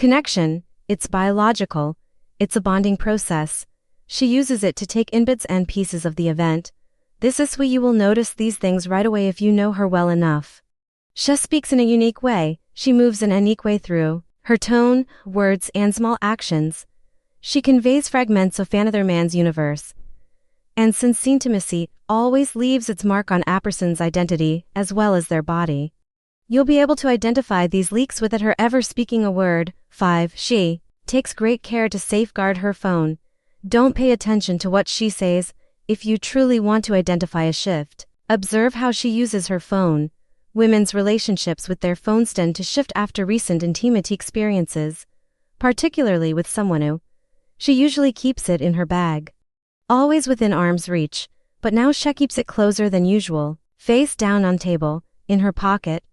connection, it's biological, it's a bonding process. She uses it to take in bits and pieces of the event. This is why you will notice these things right away if you know her well enough. She speaks in a unique way, she moves in a unique way through her tone, words, and small actions. She conveys fragments of another man's universe. And since intimacy always leaves its mark on a person's identity as well as their body, you'll be able to identify these leaks without her ever speaking a word. 5. She takes great care to safeguard her phone. Don't pay attention to what she says. If you truly want to identify a shift, observe how she uses her phone. Women's relationships with their phones tend to shift after recent intimate experiences, particularly with someone new. She usually keeps it in her bag, always within arm's reach, but now she keeps it closer than usual, face down on table, in her pocket.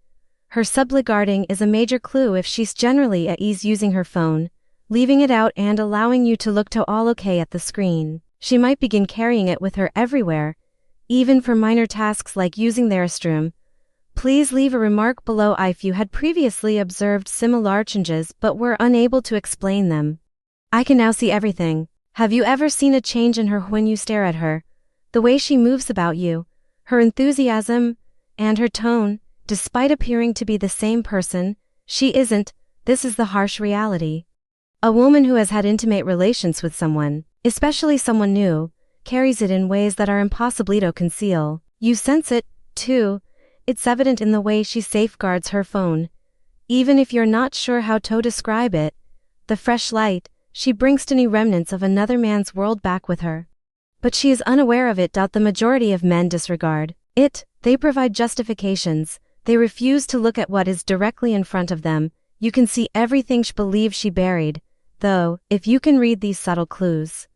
Her subligarding is a major clue if she's generally at ease using her phone, leaving it out and allowing you to look to all okay at the screen. She might begin carrying it with her everywhere, even for minor tasks like using the restroom. Please leave a remark below if you had previously observed similar changes but were unable to explain them. I can now see everything. Have you ever seen a change in her when you stare at her? The way she moves about you, her enthusiasm, and her tone, despite appearing to be the same person, she isn't. This is the harsh reality. A woman who has had intimate relations with someone, especially someone new, carries it in ways that are impossible to conceal. You sense it, too. It's evident in the way she safeguards her phone. Even if you're not sure how to describe it, the fresh light, she brings tiny remnants of another man's world back with her. But she is unaware of it. The majority of men disregard it. They provide justifications. They refuse to look at what is directly in front of them. You can see everything she believes she buried, though, if you can read these subtle clues.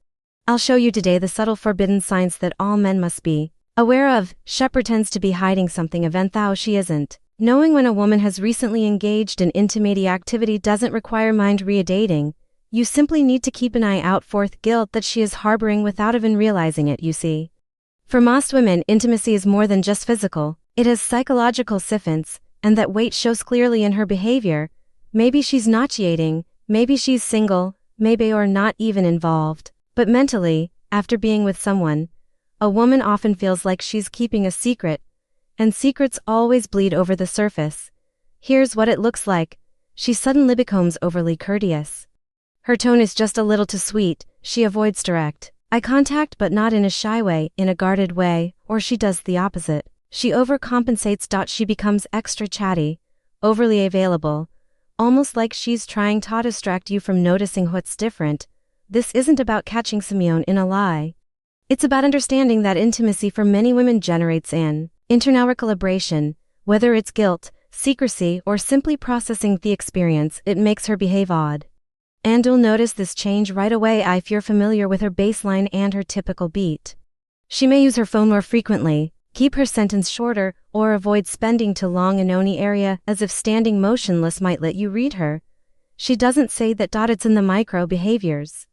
I'll show you today the subtle forbidden signs that all men must be aware of. She pretends to be hiding something event though she isn't. Knowing when a woman has recently engaged in intimate activity doesn't require mind-readating. You simply need to keep an eye out for the guilt that she is harboring without even realizing it, you see. For most women, intimacy is more than just physical. It has psychological significance, and that weight shows clearly in her behavior. Maybe she's not cheating, maybe she's single, maybe or not even involved. But mentally, after being with someone, a woman often feels like she's keeping a secret, and secrets always bleed over the surface. Here's what it looks like. She suddenly becomes overly courteous. Her tone is just a little too sweet. She avoids direct eye contact but not in a shy way, in a guarded way, or she does the opposite. She overcompensates. She becomes extra chatty, overly available, almost like she's trying to distract you from noticing what's different. This isn't about catching Simeon in a lie. It's about understanding that intimacy for many women generates an internal recalibration, whether it's guilt, secrecy, or simply processing the experience. It makes her behave odd. And you'll notice this change right away if you're familiar with her baseline and her typical beat. She may use her phone more frequently, keep her sentence shorter, or avoid spending too long in any area, as if standing motionless might let you read her. She doesn't say that. It's in the micro behaviors.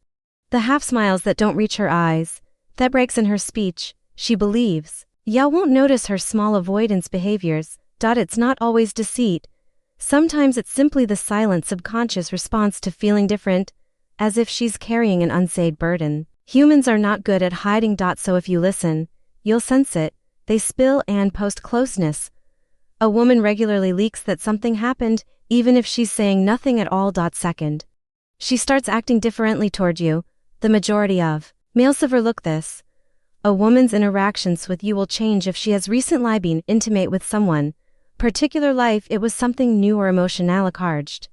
The half smiles that don't reach her eyes, that breaks in her speech. She believes. You won't notice her small avoidance behaviors. It's not always deceit. Sometimes it's simply the silent subconscious response to feeling different, as if she's carrying an unsaid burden. Humans are not good at hiding. So if you listen, you'll sense it. They spill and post closeness. A woman regularly leaks that something happened, even if she's saying nothing at all. Second, she starts acting differently toward you. The majority of males overlook this. A woman's interactions with you will change if she has recently been intimate with someone, particular life it was something new or emotional charged.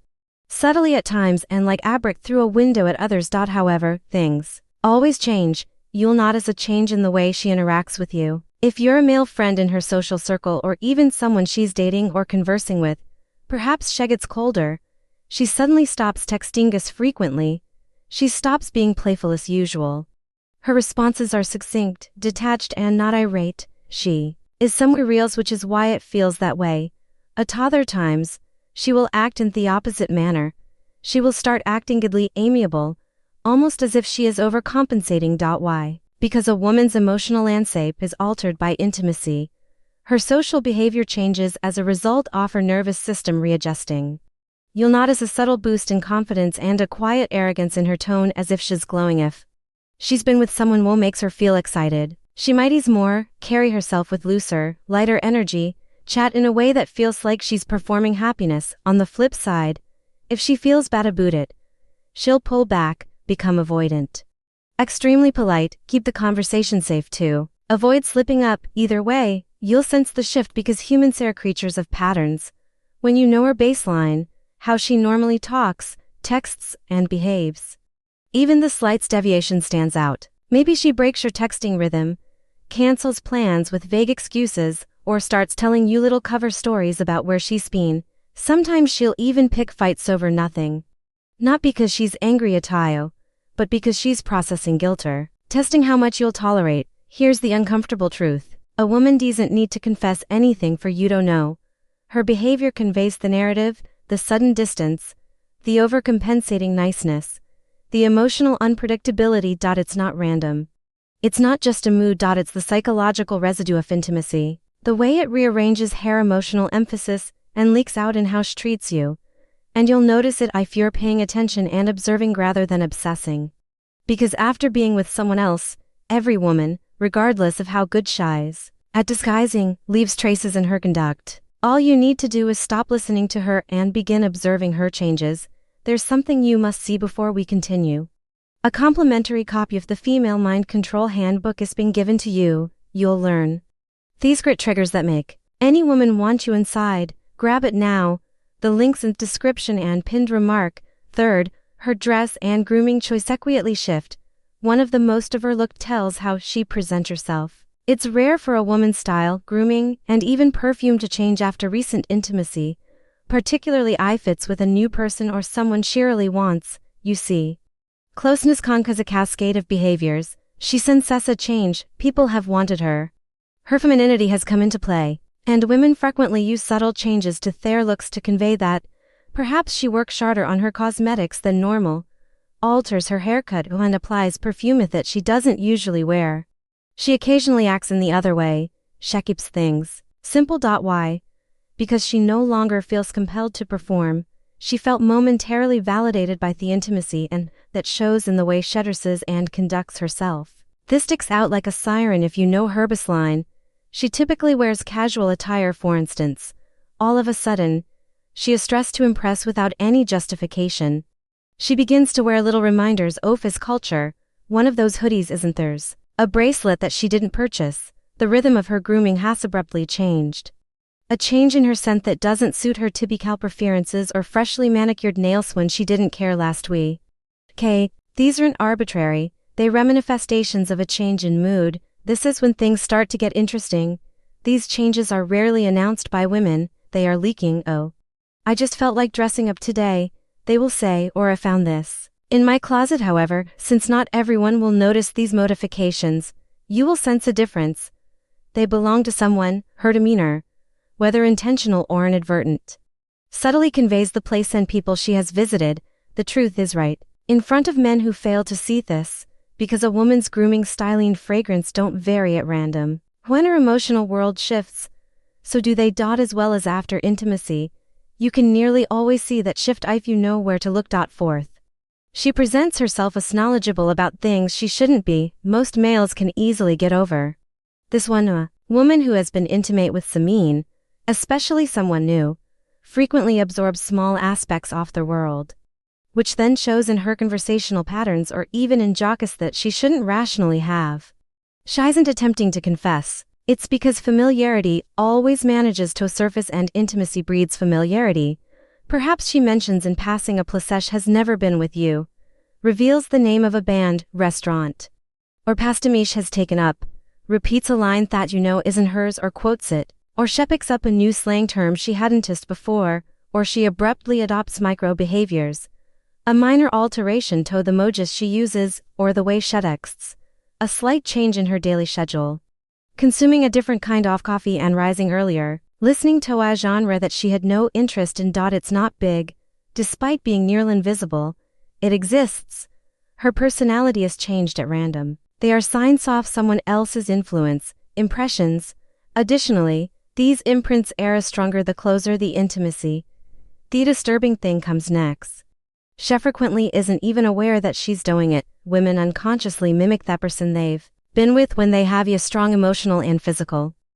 Subtly at times and like a brick through a window at others. However, things always change. You'll notice a change in the way she interacts with you. If you're a male friend in her social circle or even someone she's dating or conversing with, perhaps she gets colder. She suddenly stops texting as frequently. She stops being playful as usual. Her responses are succinct, detached, and not irate. She is somewhat real, which is why it feels that way. At other times, she will act in the opposite manner. She will start acting goodly, amiable, almost as if she is overcompensating. Why? Because a woman's emotional landscape is altered by intimacy. Her social behavior changes as a result of her nervous system readjusting. You'll notice a subtle boost in confidence and a quiet arrogance in her tone, as if she's glowing if she's been with someone who makes her feel excited. She might ease more, carry herself with looser, lighter energy, chat in a way that feels like she's performing happiness. On the flip side, if she feels bad about it, she'll pull back, become avoidant. Extremely polite, keep the conversation safe too. Avoid slipping up. Either way, you'll sense the shift because humans are creatures of patterns. When you know her baseline, how she normally talks, texts, and behaves, even the slightest deviation stands out. Maybe she breaks your texting rhythm, cancels plans with vague excuses, or starts telling you little cover stories about where she's been. Sometimes she'll even pick fights over nothing. Not because she's angry at you, but because she's processing guilt or testing how much you'll tolerate. Here's the uncomfortable truth. A woman doesn't need to confess anything for you to know. Her behavior conveys the narrative, the sudden distance, the overcompensating niceness, the emotional unpredictability. It's not random. It's not just a mood. It's the psychological residue of intimacy. The way it rearranges her emotional emphasis and leaks out in how she treats you. And you'll notice it if you're paying attention and observing rather than obsessing. Because after being with someone else, every woman, regardless of how good she is at disguising, leaves traces in her conduct. All you need to do is stop listening to her and begin observing her changes. There's something you must see before we continue. A complimentary copy of the Female Mind Control Handbook is being given to you. You'll learn these great triggers that make any woman want you inside. Grab it now. The links in description and pinned remark. Third, her dress and grooming choice quietly shift. One of the most overlooked tells how she presents herself. It's rare for a woman's style, grooming, and even perfume to change after recent intimacy, particularly if it's with a new person or someone she really wants. You see, closeness conquers a cascade of behaviors. She senses a change. People have wanted her. Her femininity has come into play. And women frequently use subtle changes to their looks to convey that. Perhaps she works harder on her cosmetics than normal, alters her haircut and applies perfume that she doesn't usually wear. She occasionally acts in the other way. She keeps things simple. Why? Because she no longer feels compelled to perform. She felt momentarily validated by the intimacy, and that shows in the way she dresses and conducts herself. This sticks out like a siren if you know her baseline. She typically wears casual attire, for instance. All of a sudden, she is stressed to impress without any justification. She begins to wear little reminders of his culture. One of those hoodies isn't theirs. A bracelet that she didn't purchase. The rhythm of her grooming has abruptly changed. A change in her scent that doesn't suit her typical preferences, or freshly manicured nails when she didn't care last week. These aren't arbitrary. They are manifestations of a change in mood. This is when things start to get interesting. These changes are rarely announced by women. They are leaking. Oh, I just felt like dressing up today, they will say, or I found this in my closet. However, since not everyone will notice these modifications, you will sense a difference. They belong to someone. Her demeanor, whether intentional or inadvertent, subtly conveys the place and people she has visited. The truth is right in front of men who fail to see this, because a woman's grooming, styling, fragrance don't vary at random. When her emotional world shifts, so do they. As well as after intimacy, you can nearly always see that shift if you know where to look. Fourth, she presents herself as knowledgeable about things she shouldn't be. Most males can easily get over this one. A woman who has been intimate with someone, especially someone new, frequently absorbs small aspects of their world, which then shows in her conversational patterns or even in jokes that she shouldn't rationally have. She isn't attempting to confess. It's because familiarity always manages to surface, and intimacy breeds familiarity. Perhaps she mentions in passing a place has never been with you, reveals the name of a band, restaurant, or pastimiche has taken up, repeats a line that you know isn't hers or quotes it, or she picks up a new slang term she hadn't used before, or she abruptly adopts micro behaviors. A minor alteration to the emojis she uses, or the way she texts. A slight change in her daily schedule. Consuming a different kind of coffee and rising earlier. Listening to a genre that she had no interest in. It's not big. Despite being nearly invisible, it exists. Her personality is changed at random. They are signs of someone else's influence, impressions. Additionally, these imprints are stronger the closer the intimacy. The disturbing thing comes next. She frequently isn't even aware that she's doing it. Women unconsciously mimic that person they've been with when they have a strong emotional and physical